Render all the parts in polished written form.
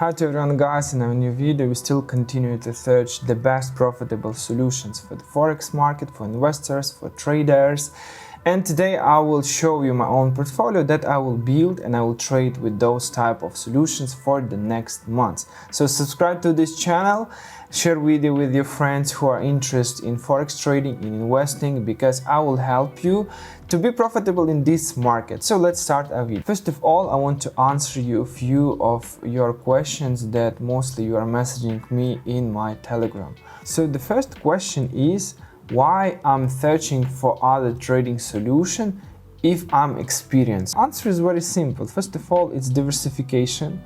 Hi to everyone guys, in our new video we still continue to search the best profitable solutions for the forex market, for investors, for traders. And today I will show you my own portfolio that I will build and I will trade with those type of solutions for the next months. So subscribe to this channel, share video with your friends who are interested in forex trading, in investing, because I will help you to be profitable in this market. So let's start our video. First of all, I want to answer you a few of your questions that mostly you are messaging me in my Telegram. So the first question is, why I'm searching for other trading solution if I'm experienced? Answer is very simple. First of all, it's diversification.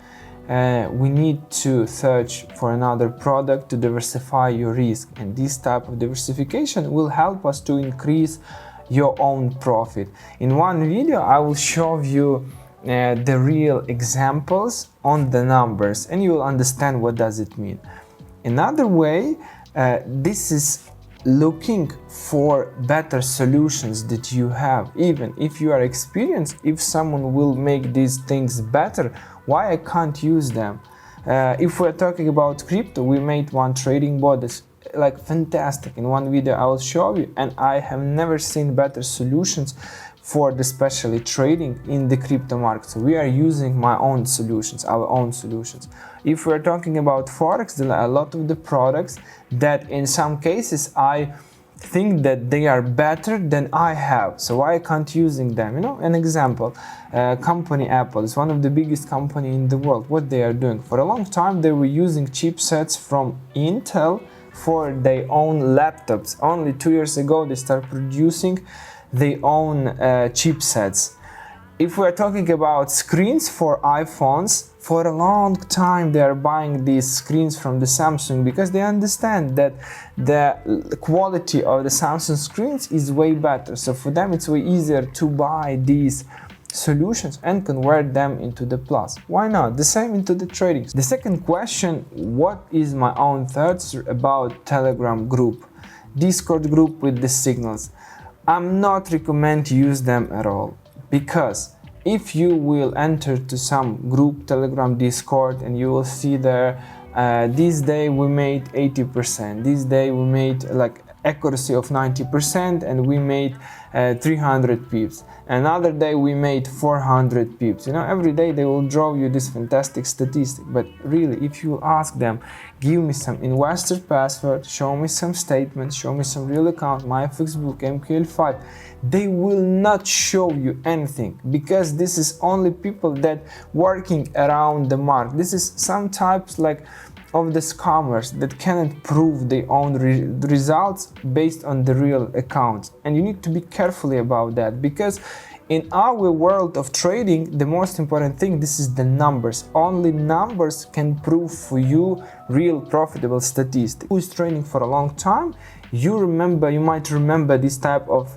We need to search for another product to diversify your risk, and this type of diversification will help us to increase your own profit. In one video I will show you the real examples on the numbers and you will understand what does it mean. Another way, this is looking for better solutions that you have. Even if you are experienced, if someone will make these things better, why I can't use them? If we're talking about crypto, we made one trading bot that's like fantastic. In one video I will show you, and I have never seen better solutions for the especially trading in the crypto market. So we are using my own solutions, our own solutions. If we're talking about forex, there are a lot of the products that in some cases I think that they are better than I have, so why I can't using them? You know, an example, company Apple is one of the biggest company in the world. What they are doing, for a long time they were using chipsets from Intel for their own laptops. Only 2 years ago they started producing their own chipsets. If we are talking about screens for iPhones, for a long time they are buying these screens from the Samsung because they understand that the quality of the Samsung screens is way better. So for them it's way easier to buy these solutions and convert them into the plus. Why not? The same into the trading. The second question, what is my own thoughts about Telegram group, Discord group with the signals? I'm not recommend to use them at all, because if you will enter to some group, Telegram, Discord, and you will see there, this day we made 80%, this day we made like accuracy of 90% and we made 300 pips. Another day we made 400 pips. You know, every day they will draw you this fantastic statistic, but really if you ask them, give me some investor password, show me some statements, show me some real account, my FX book, MQL5, they will not show you anything, because this is only people that working around the market. This is some types like of the scammers that cannot prove their own results based on the real accounts, and you need to be carefully about that, because in our world of trading the most important thing, this is the numbers. Only numbers can prove for you real profitable statistics. Who is trading for a long time, you might remember this type of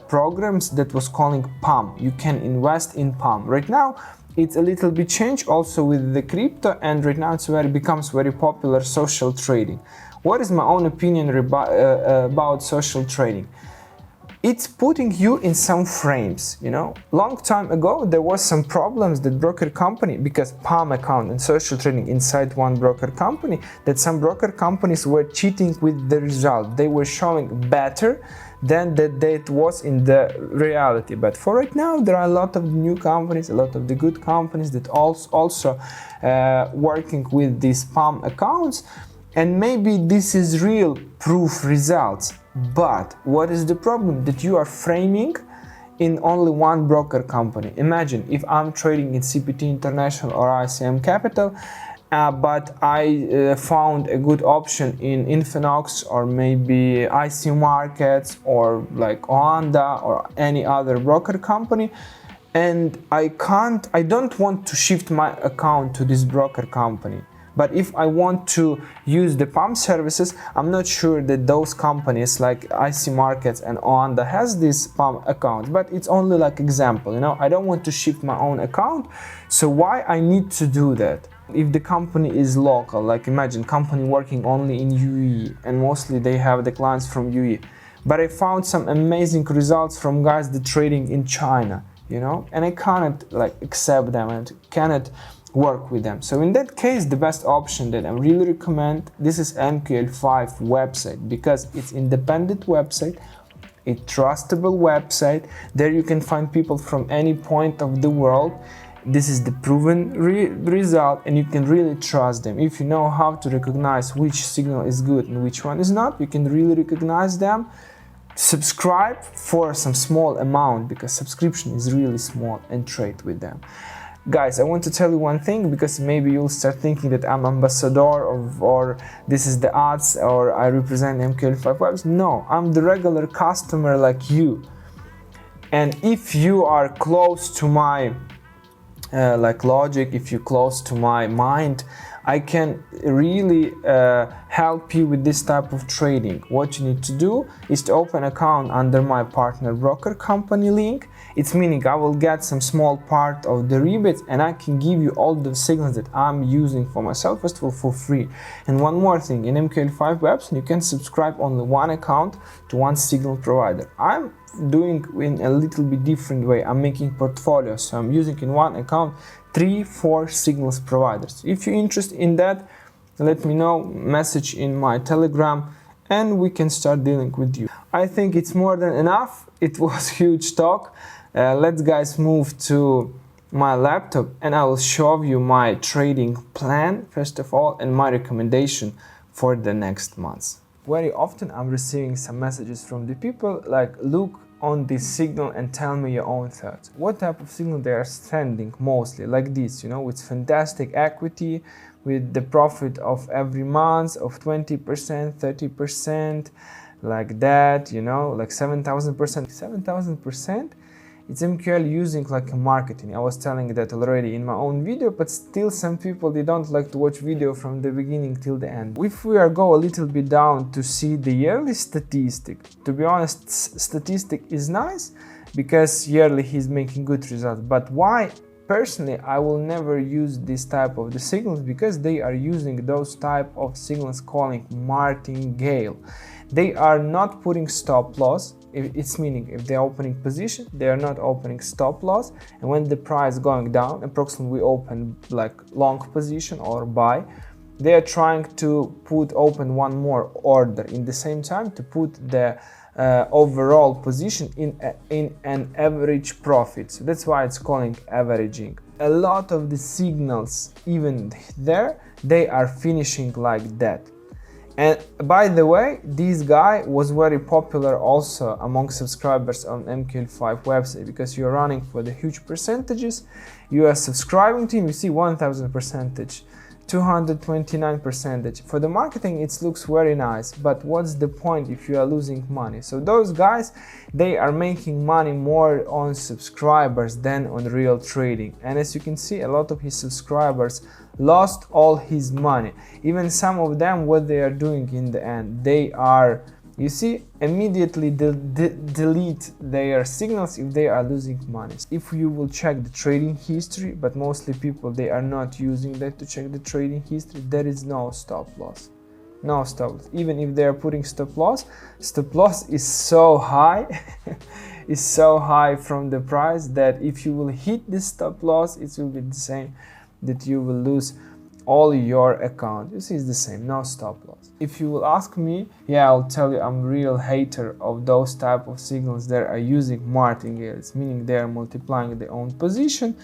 programs that was calling PAM. You can invest in PAM. Right now it's a little bit changed also with the crypto, and right now it's becomes very popular social trading. What is my own opinion about social trading? It's putting you in some frames, you know. Long time ago there was some problems that broker company, because PAM account and social trading inside one broker company, that some broker companies were cheating with the result. They were showing better than that it was in the reality. But for right now there are a lot of new companies, a lot of the good companies that also working with these PAM accounts, and maybe this is real proof results. But what is the problem? That you are framing in only one broker company. Imagine if I'm trading in CPT International or ICM Capital, but I found a good option in Infinox or maybe IC Markets or like Oanda or any other broker company, and I don't want to shift my account to this broker company. But if I want to use the PAM services, I'm not sure that those companies like IC Markets and Oanda has this PAM account, but it's only like example, you know. I don't want to shift my own account, so why I need to do that? If the company is local, like imagine company working only in UAE and mostly they have the clients from UAE, but I found some amazing results from guys that trading in China, you know, and I cannot like accept them and cannot work with them. So in that case, the best option that I really recommend, this is MQL5 website, because it's independent website, a trustable website. There you can find people from any point of the world. This is the proven result, and you can really trust them. If you know how to recognize which signal is good and which one is not, you can really recognize them. Subscribe for some small amount, because subscription is really small, and trade with them. Guys, I want to tell you one thing, because maybe you'll start thinking that I'm ambassador of, or this is the odds, or I represent MQL5 webs. No, I'm the regular customer like you. And if you are close to my logic, if you're close to my mind, I can really help you with this type of trading. What you need to do is to open an account under my partner broker company link. It's meaning I will get some small part of the rebates, and I can give you all the signals that I'm using for myself, first of all, for free. And one more thing, in MQL5 webs, you can subscribe only one account to one signal provider. I'm doing in a little bit different way. I'm making portfolios, so I'm using in one account 3-4 signals providers. If you're interested in that, let me know, message in my Telegram, and we can start dealing with you. I think it's more than enough. It was huge talk. Let's guys move to my laptop, and I will show you my trading plan first of all, and my recommendation for the next months. Very often I'm receiving some messages from the people like, look on this signal and tell me your own thoughts. What type of signal they are sending mostly, like this, you know, with fantastic equity, with the profit of every month of 20%, 30%, like that, you know, like 7,000%. 7,000%? It's MQL using like a marketing. I was telling that already in my own video, but still some people, they don't like to watch video from the beginning till the end. If we are go a little bit down to see the yearly statistic, to be honest, statistic is nice because yearly he's making good results. But why? Personally, I will never use this type of the signals, because they are using those type of signals calling martingale. They are not putting stop loss. It's meaning if they're opening position, they are not opening stop loss, and when the price going down, approximately we open like long position or buy, they are trying to open one more order in the same time to put the overall position in an average profit. So that's why it's calling averaging. A lot of the signals, even there, they are finishing like that. And by the way, this guy was very popular also among subscribers on MQL5 website, because you're running for the huge percentages. You are subscribing to him, you see 1000%, 229%. For the marketing, it looks very nice, but what's the point if you are losing money? So those guys, they are making money more on subscribers than on real trading. And as you can see, a lot of his subscribers lost all his money. Even some of them, what they are doing in the end, they are, you see, immediately delete their signals if they are losing money. If you will check the trading history, but mostly people, they are not using that to check the trading history, there is no stop loss. No stop loss. Even if they are putting stop loss is so high, is so high from the price that if you will hit the stop loss, it will be the same that you will lose all your account. You see, it's the same, no stop loss. If you will ask me, yeah, I'll tell you, I'm a real hater of those type of signals that are using martingales, meaning they are multiplying their own position,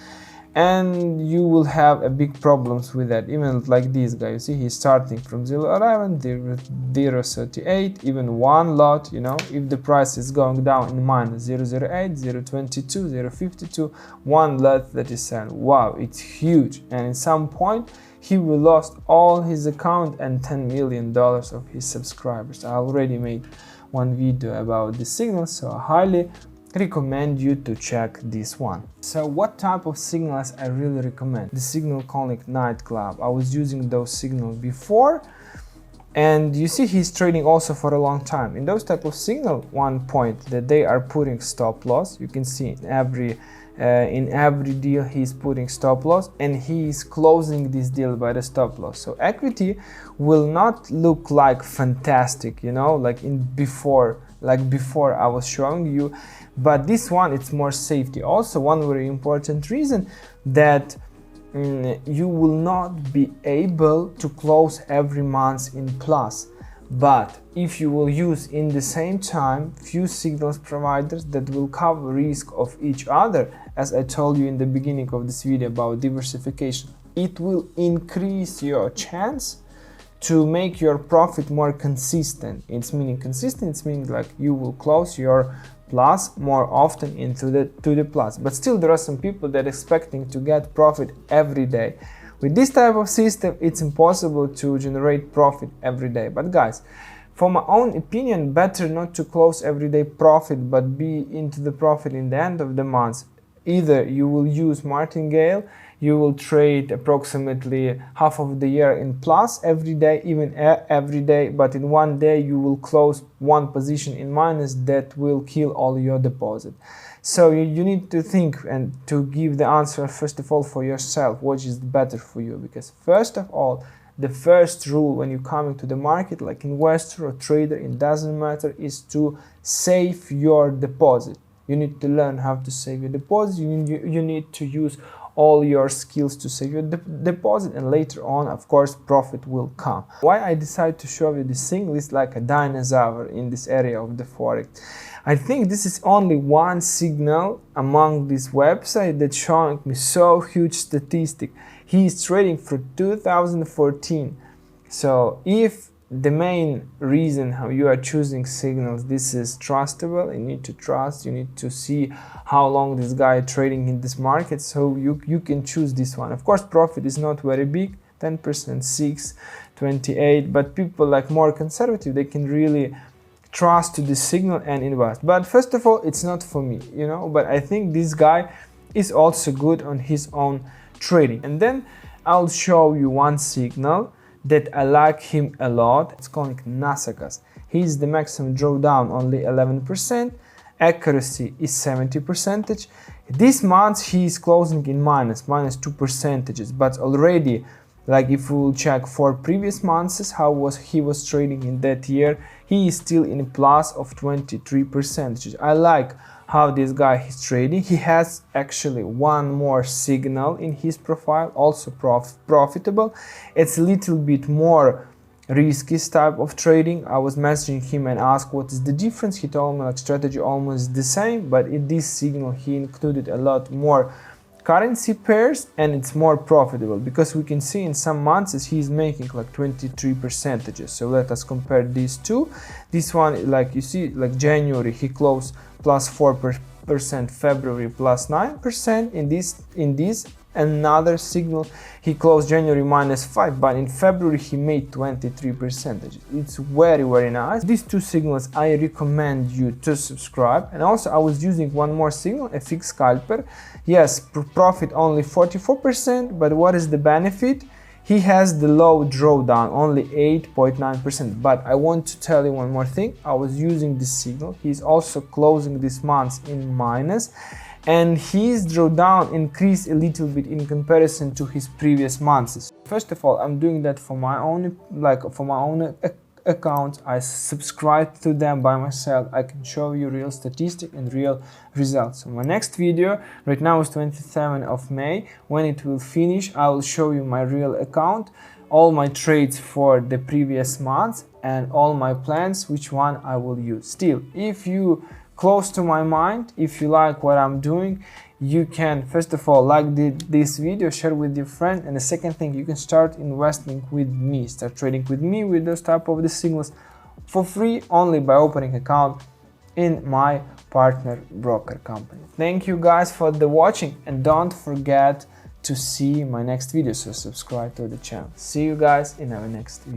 and you will have a big problems with that. Even like this guy, you see, he's starting from 0.11, 0.38, even one lot, you know, if the price is going down in minus 0.08, 0.22, 0.52, one lot that is selling. Wow, it's huge. And at some point, he will lost all his account and $10 million of his subscribers. I already made one video about the signal, so I highly recommend you to check this one. So what type of signals I really recommend? The signal calling nightclub. I was using those signals before, and you see he's trading also for a long time. In those type of signal, one point that they are putting stop loss. You can see in every deal he's putting stop loss, and he is closing this deal by the stop loss. So equity will not look like fantastic, you know, like before I was showing you, but this one, it's more safety. Also, one very important reason that you will not be able to close every month in plus. But if you will use in the same time few signals providers that will cover risk of each other, as I told you in the beginning of this video about diversification, it will increase your chance to make your profit more consistent. It's meaning consistent, it's meaning like you will close your plus more often into the plus. But still there are some people that are expecting to get profit every day. With this type of system, it's impossible to generate profit every day. But guys, for my own opinion, better not to close everyday profit, but be into the profit in the end of the month. Either you will use martingale, you will trade approximately half of the year in plus every day, even every day, but in one day you will close one position in minus that will kill all your deposit. So you need to think and to give the answer first of all for yourself, what is better for you. Because first of all, the first rule when you come into the market, like investor or trader, it doesn't matter, is to save your deposit. You need to learn how to save your deposit. You need to use all your skills to save your deposit, and later on, of course, profit will come. Why I decided to show you this thing is like a dinosaur in this area of the Forex. I think this is only one signal among this website that's showing me so huge statistic. He is trading for 2014. So if the main reason how you are choosing signals, this is trustable, you need to trust, you need to see how long this guy is trading in this market, so you can choose this one. Of course, profit is not very big, 10%, 6, 28, but people like more conservative, they can really trust to this signal and invest. But first of all, it's not for me, you know, but I think this guy is also good on his own trading. And then I'll show you one signal that I like him a lot. It's called Nasakas. He's the maximum drawdown only 11%, accuracy is 70%. This month he is closing in minus 2%, but already, like if we will check for previous months how he was trading in that year, he is still in a plus of 23%. I like how this guy is trading. He has actually one more signal in his profile, also profitable. It's a little bit more risky type of trading. I was messaging him and asked what is the difference. He told me like strategy almost the same, but in this signal he included a lot more currency pairs and it's more profitable, because we can see in some months he's making like 23%. So let us compare these two. This one, like you see, like January he closed plus 4%, February plus 9%. In this another signal he closed January minus 5, but in February he made 23%. It's very nice. These two signals I recommend you to subscribe. And also I was using one more signal, a fixed scalper. Yes, profit only 44%, but what is the benefit? He has the low drawdown, only 8.9%. But I want to tell you one more thing. I was using this signal. He's also closing this month in minus, and his drawdown increased a little bit in comparison to his previous months. First of all, I'm doing that for my own, account. I subscribe to them by myself. I can show you real statistic and real results. So my next video, right now is 27th of May. When it will finish, I will show you my real account, all my trades for the previous months and all my plans, which one I will use. Still, if you close to my mind, if you like what I'm doing, you can first of all like this video, share with your friend, and the second thing, you can start investing with me, start trading with me with those type of the signals for free, only by opening account in my partner broker company. Thank you guys for the watching, and don't forget to see my next video, so subscribe to the channel. See you guys in our next video.